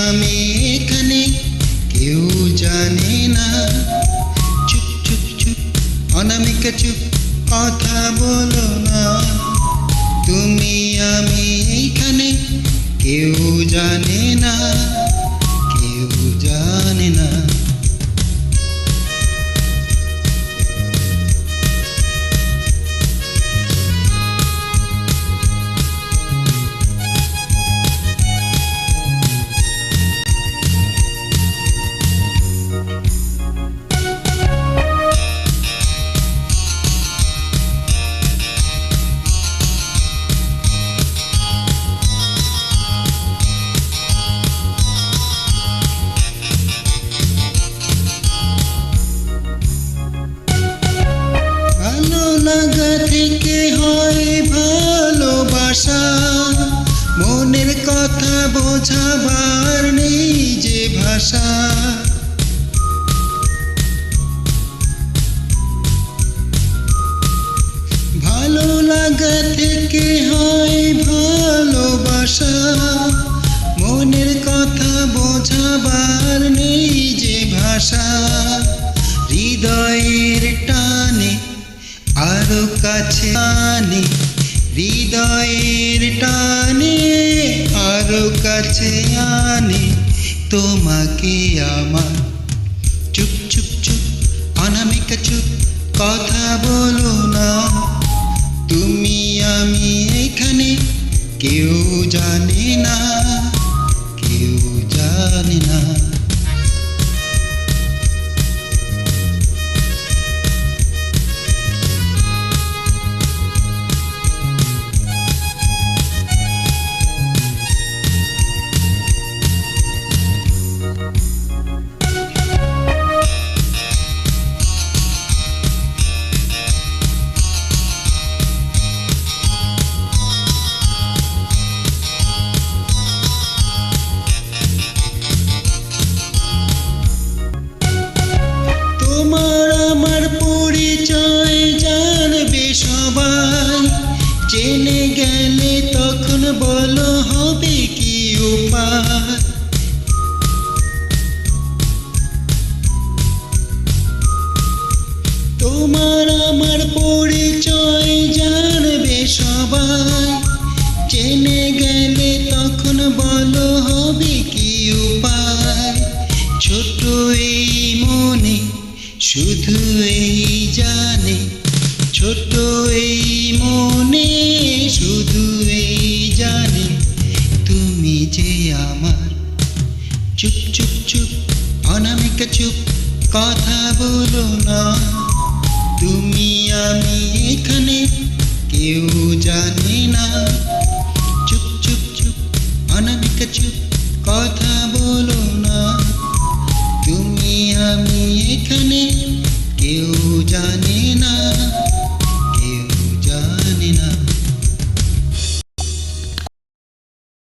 আমি এখানে কেউ জানে না। চুপ চুপ চুপ অনামিকা চুপ, কথা বলো না। তুমি আমি এইখানে কেউ জানে না, কেউ জানে না। লাগা থেকে হয় ভালোবাসা, মনের কথা বোঝাবার নেই যে ভাষা। ভালো লাগা থেকে হয় ভালোবাসা, মনের কথা বোঝাবার নেই যে ভাষা। হৃদয়ের টানে আরো কাছে আনে, হৃদয়ের টানে আরো কাছে আনে তোমাকে আমার। চুপ চুপ চুপ অনামিকা চুপ, কথা বলো না। তুমি আমি এখানে কেউ জানে না, কেউ জানে না। তোমার আমার পরিচয় জানবে সবাই, জেনে গেলে তখন বলো হবে কি উপায়। তোমার আমার পরিচয় জানবে সবাই, জেনে গেলে তখন বলো হবে কি উপায়। ছোট এই মনে শুধু এই জানে, ছোট এই মনে শুধু এই জানে তুমি যে আমার। চুপ চুপ চুপ অনামিকা চুপ, কথা বলো না। তুমি আমি এখানে কেউ জানে না। চুপ চুপ চুপ অনামিকা চুপ, কথা বলো না। তুমি আমি এখানে কেউ জানে না।